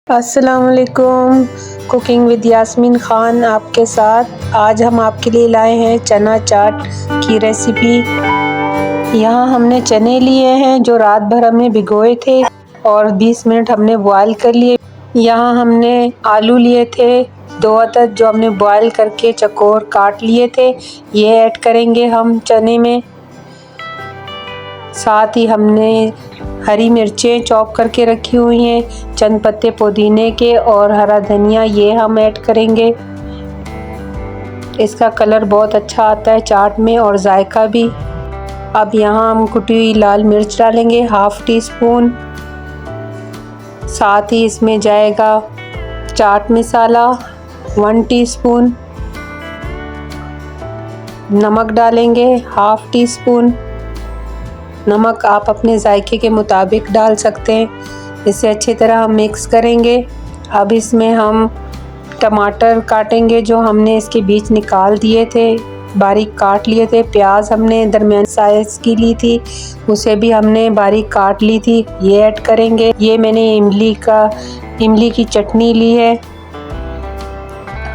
अस्सलाम वालेकुम। Cooking with Yasmin Khan आपके साथ। आज हम आपके लिए लाए हैं चना चाट की रेसिपी। यहाँ हमने चने लिए हैं जो रात भर हमने भिगोए थे और 20 मिनट हमने बॉयल कर लिए। यहाँ हमने आलू लिए थे 2 अदद जो हमने बॉयल करके चकोर काट लिए थे, ये ऐड करेंगे हम चने में। साथ ही हमने हरी मिर्चें चॉप करके रखी हुई हैं, चंद पत्ते पुदीने के और हरा धनिया, ये हम ऐड करेंगे। इसका कलर बहुत अच्छा आता है चाट में और जायका भी। अब यहाँ हम कुटी हुई लाल मिर्च डालेंगे 1/2 टीस्पून। साथ ही इसमें जाएगा चाट मसाला 1 टीस्पून। नमक डालेंगे 1/2 टीस्पून। नमक आप अपने जायके के मुताबिक डाल सकते हैं। इसे अच्छी तरह हम मिक्स करेंगे। अब इसमें हम टमाटर काटेंगे जो हमने इसके बीज निकाल दिए थे, बारीक काट लिए थे। प्याज हमने दरमियानी साइज़ की ली थी, उसे भी हमने बारीक काट ली थी, ये ऐड करेंगे। ये मैंने इमली की चटनी ली है,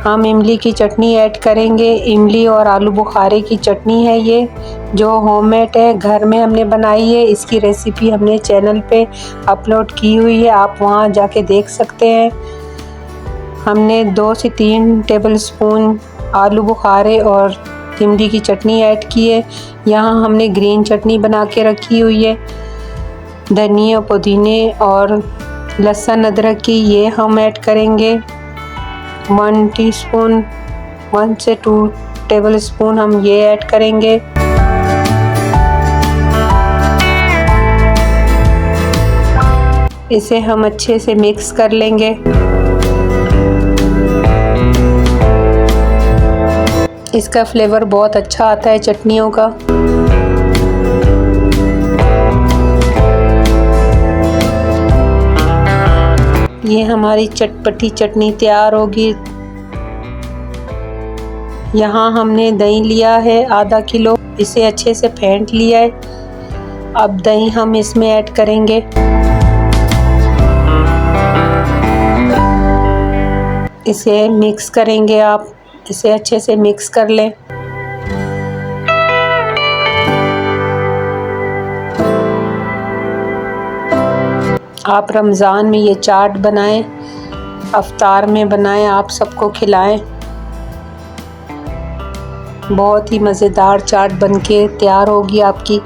हम इमली की चटनी ऐड करेंगे। इमली और आलू बुखारे की चटनी है ये, जो होममेड है, घर में हमने बनाई है। इसकी रेसिपी हमने चैनल पे अपलोड की हुई है, आप वहाँ जाके देख सकते हैं। हमने 2 से 3 टेबलस्पून आलू बुखारे और इमली की चटनी ऐड की है। यहाँ हमने ग्रीन चटनी बना के रखी हुई है, धनिया पुदीने और लहसुन अदरक की, ये हम ऐड करेंगे। 1 टीस्पून 1 से 2 टेबलस्पून हम ये ऐड करेंगे। इसे हम अच्छे से मिक्स कर लेंगे। इसका फ्लेवर बहुत अच्छा आता है चटनियों का। ये हमारी चटपटी चटनी तैयार होगी। यहाँ हमने दही लिया है आधा किलो, इसे अच्छे से फेंट लिया है। अब दही हम इसमें ऐड करेंगे। इसे मिक्स करेंगे, आप इसे अच्छे से मिक्स कर लें। आप रमज़ान में ये चाट बनाएं, अफ्तार में बनाएं, आप सबको खिलाएं। बहुत ही मज़ेदार चाट बनके तैयार होगी आपकी।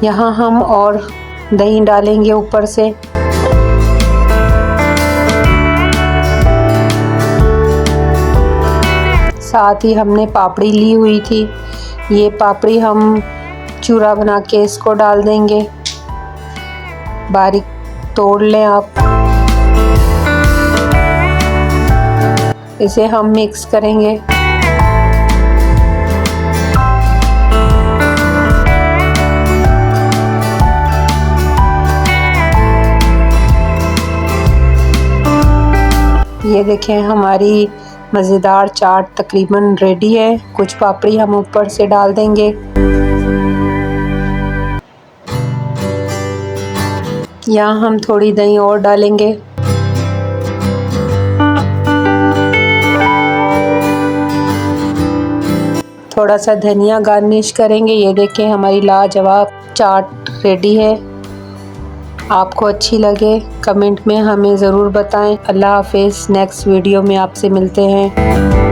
यहाँ हम और दही डालेंगे ऊपर से। साथ ही हमने पापड़ी ली हुई थी, ये पापड़ी हम चूरा बना के इसको डाल देंगे, बारीक तोड़ लें आप। इसे हम मिक्स करेंगे। ये देखें हमारी मज़ेदार चाट तकरीबन रेडी है। कुछ पापड़ी हम ऊपर से डाल देंगे। यहाँ हम थोड़ी दही और डालेंगे। थोड़ा सा धनिया गार्निश करेंगे। ये देखें हमारी लाजवाब चाट रेडी है। आपको अच्छी लगे कमेंट में हमें ज़रूर बताएं। अल्लाह हाफ़िज़। नेक्स्ट वीडियो में आपसे मिलते हैं।